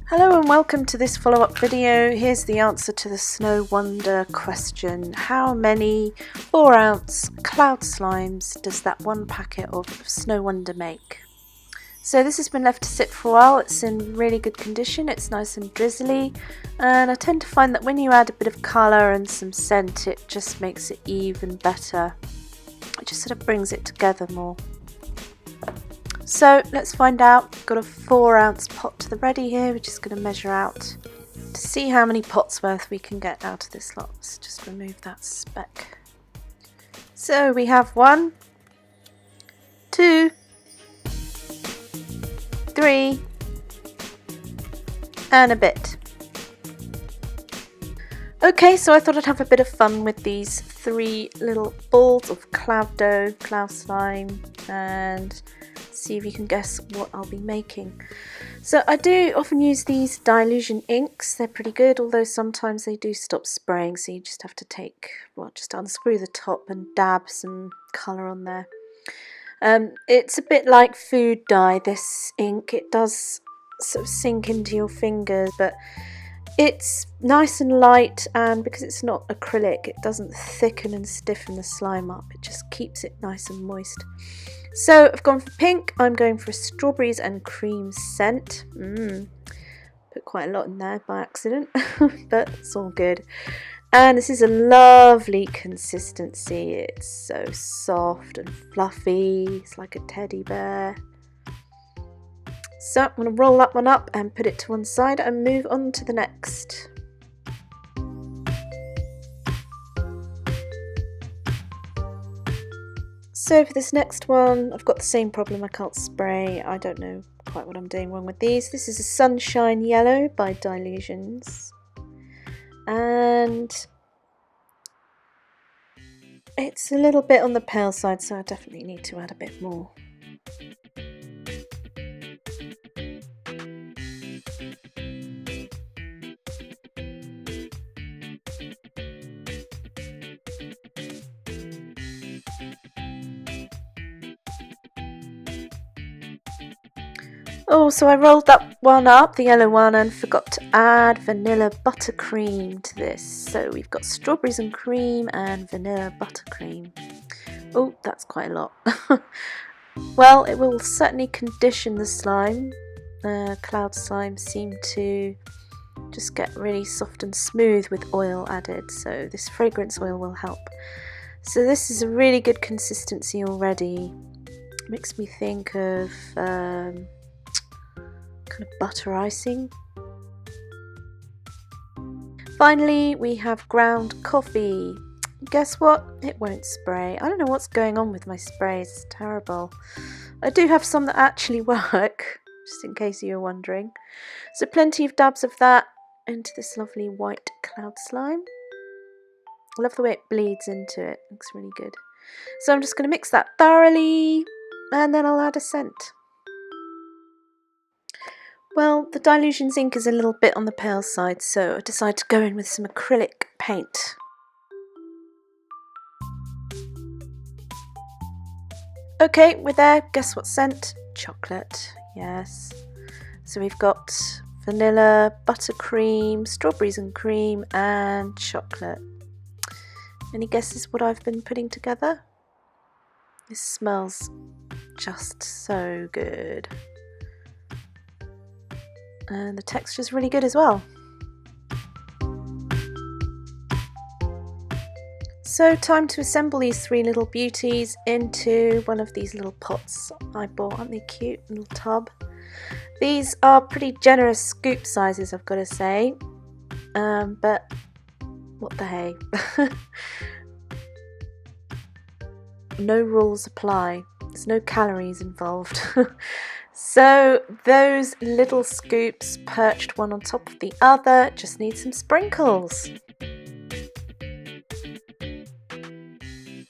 Hello and welcome to this follow-up video. Here's the answer to the Snowonder question. How many 4-ounce cloud slimes does that one packet of Snowonder make? So this has been left to sit for a while. It's in really good condition. It's nice and drizzly, and I tend to find that when you add a bit of colour and some scent, it just makes it even better. It just sort of brings it together more. So let's find out. Got a 4-ounce pot to the ready here. We're just going to measure out to see how many pots worth we can get out of this lot. Let's just remove that speck. So we have 1, 2, 3 and a bit. Okay, so I thought I'd have a bit of fun with these 3 little balls of cloud dough, cloud slime, and see if you can guess what I'll be making. So I do often use these dilution inks. They're pretty good, although sometimes they do stop spraying, so you just have to just unscrew the top and dab some colour on there. It's a bit like food dye, this ink. It does sort of sink into your fingers, but it's nice and light, and because it's not acrylic, it doesn't thicken and stiffen the slime up. It just keeps it nice and moist. So I've gone for pink. I'm going for a strawberries and cream scent. Put quite a lot in there by accident, but it's all good. And this is a lovely consistency. It's so soft and fluffy. It's like a teddy bear. So I'm going to roll that one up and put it to one side and move on to the next. So for this next one, I've got the same problem. I can't spray. I don't know quite what I'm doing wrong with these. This is a Sunshine Yellow by Dilutions. And it's a little bit on the pale side, so I definitely need to add a bit more. Oh, so I rolled that one up, the yellow one, and forgot to add vanilla buttercream to this. So we've got strawberries and cream and vanilla buttercream. Oh, that's quite a lot. Well, it will certainly condition the slime. Cloud slimes seem to just get really soft and smooth with oil added, so this fragrance oil will help. So this is a really good consistency already. Makes me think of kind of butter icing. Finally, we have ground coffee. Guess what? It won't spray. I don't know what's going on with my sprays. It's terrible. I do have some that actually work, just in case you were wondering. So plenty of dabs of that into this lovely white cloud slime. I love the way it bleeds into it. Looks really good. So I'm just going to mix that thoroughly, and then I'll add a scent. Well, the Dilutions ink is a little bit on the pale side, so I decided to go in with some acrylic paint. Okay, we're there. Guess what scent? Chocolate. Yes. So we've got vanilla, buttercream, strawberries and cream, and chocolate. Any guesses what I've been putting together? This smells just so good. And the texture's really good as well. So time to assemble these 3 little beauties into one of these little pots I bought. Aren't they cute? Little tub. These are pretty generous scoop sizes, I've got to say. But what the hey. No rules apply. There's no calories involved. So those little scoops perched one on top of the other just need some sprinkles.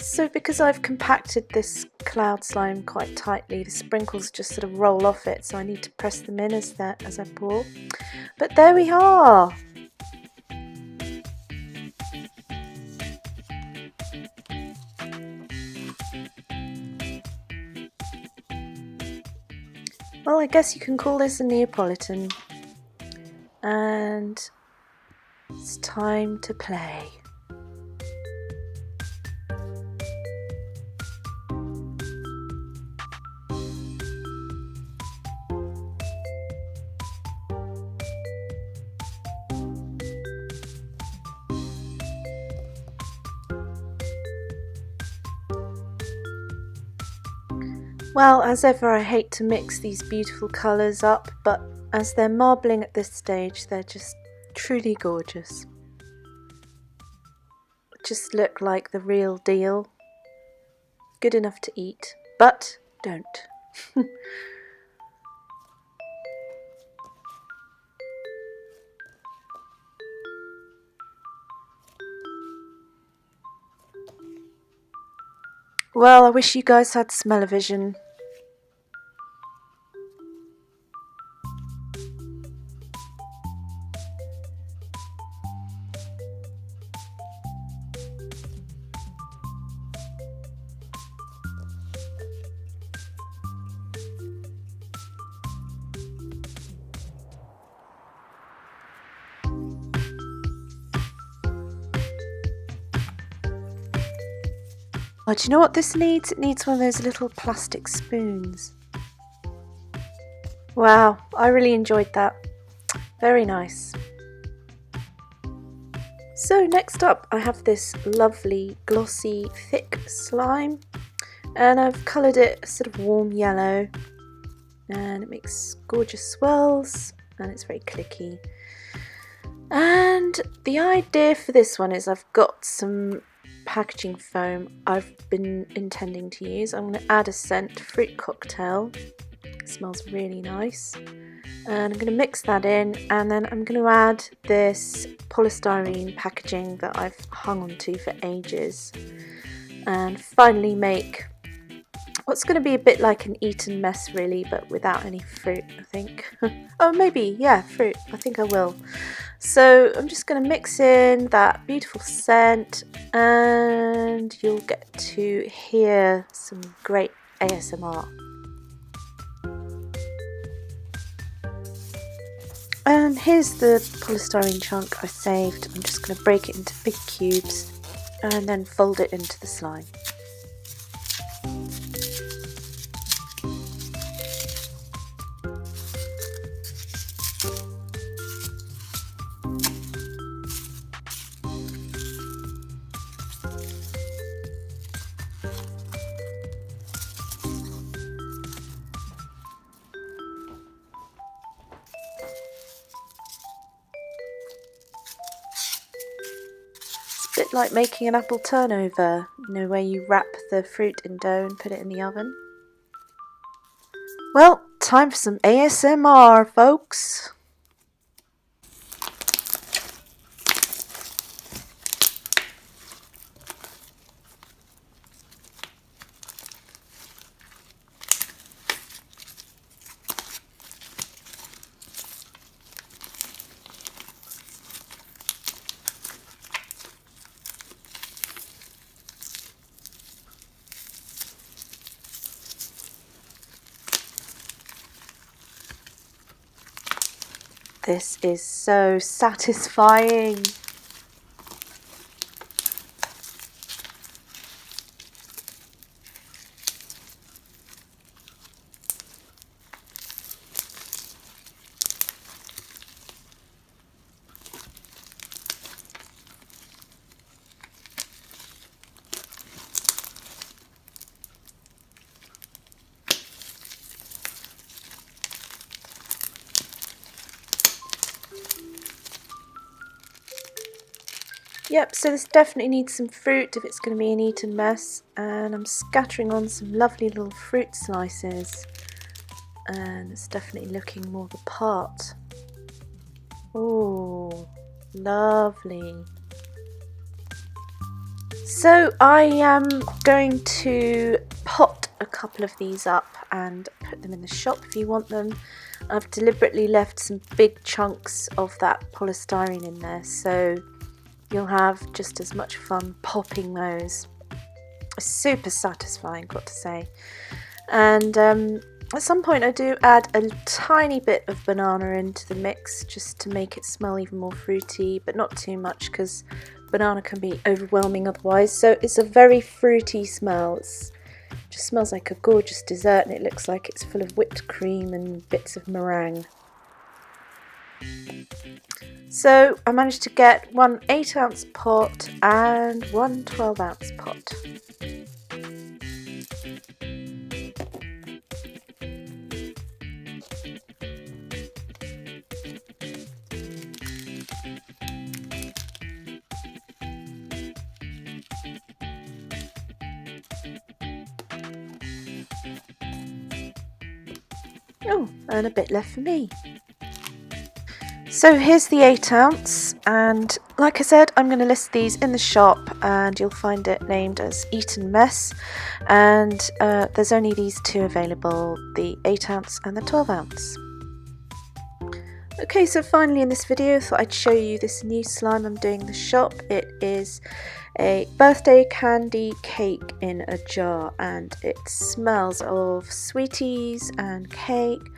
So because I've compacted this cloud slime quite tightly, the sprinkles just sort of roll off it, so I need to press them in as I pour. But there we are! Well, I guess you can call this a Neapolitan. and it's time to play. Well, as ever, I hate to mix these beautiful colours up, but as they're marbling at this stage, they're just truly gorgeous. Just look like the real deal. Good enough to eat, but don't. Well, I wish you guys had smell-o-vision. Oh, do you know what this needs? It needs one of those little plastic spoons. Wow, I really enjoyed that. Very nice. So next up I have this lovely glossy thick slime, and I've coloured it a sort of warm yellow, and it makes gorgeous swirls and it's very clicky. And the idea for this one is I've got some packaging foam I've been intending to use. I'm going to add a scent, fruit cocktail. It smells really nice. And I'm going to mix that in, and then I'm going to add this polystyrene packaging that I've hung onto for ages, and finally make what's going to be a bit like an eaten mess really, but without any fruit, I think. Oh, maybe, yeah, fruit. I think I will. So I'm just going to mix in that beautiful scent, and you'll get to hear some great ASMR. And here's the polystyrene chunk I saved. I'm just going to break it into big cubes and then fold it into the slime. A bit like making an apple turnover, you know, where you wrap the fruit in dough and put it in the oven. Well, time for some ASMR, folks. This is so satisfying. Yep, so this definitely needs some fruit if it's going to be an eaten mess, and I'm scattering on some lovely little fruit slices, and it's definitely looking more the part. Oh, lovely. So I am going to pot a couple of these up and put them in the shop if you want them. I've deliberately left some big chunks of that polystyrene in there, so you'll have just as much fun popping those. Super satisfying, got to say. And At some point I do add a tiny bit of banana into the mix just to make it smell even more fruity, but not too much because banana can be overwhelming otherwise. So it's a very fruity smell. It just smells like a gorgeous dessert, and it looks like it's full of whipped cream and bits of meringue. So I managed to get one 8-ounce pot and one 12-ounce pot. Oh, and a bit left for me. So here's the 8-ounce, and like I said, I'm going to list these in the shop, and you'll find it named as Eton Mess, and there's only these two available, the 8-ounce and the 12-ounce. Okay, so finally in this video I thought I'd show you this new slime I'm doing in the shop. It is a birthday candy cake in a jar, and it smells of sweeties and cake,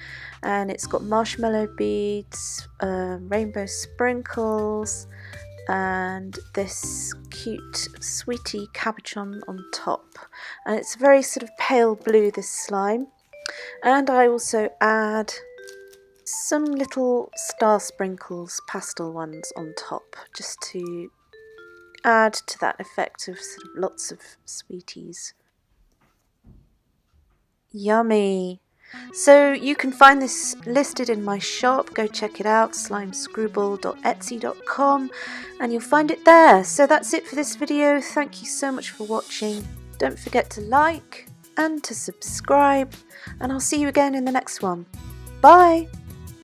and it's got marshmallow beads, rainbow sprinkles, and this cute sweetie cabochon on top, and it's very sort of pale blue, this slime. And I also add some little star sprinkles, pastel ones, on top, just to add to that effect of sort of lots of sweeties. Yummy! So you can find this listed in my shop. Go check it out, slimescribble.etsy.com, and you'll find it there. So that's it for this video. Thank you so much for watching. Don't forget to like and to subscribe, and I'll see you again in the next one. Bye!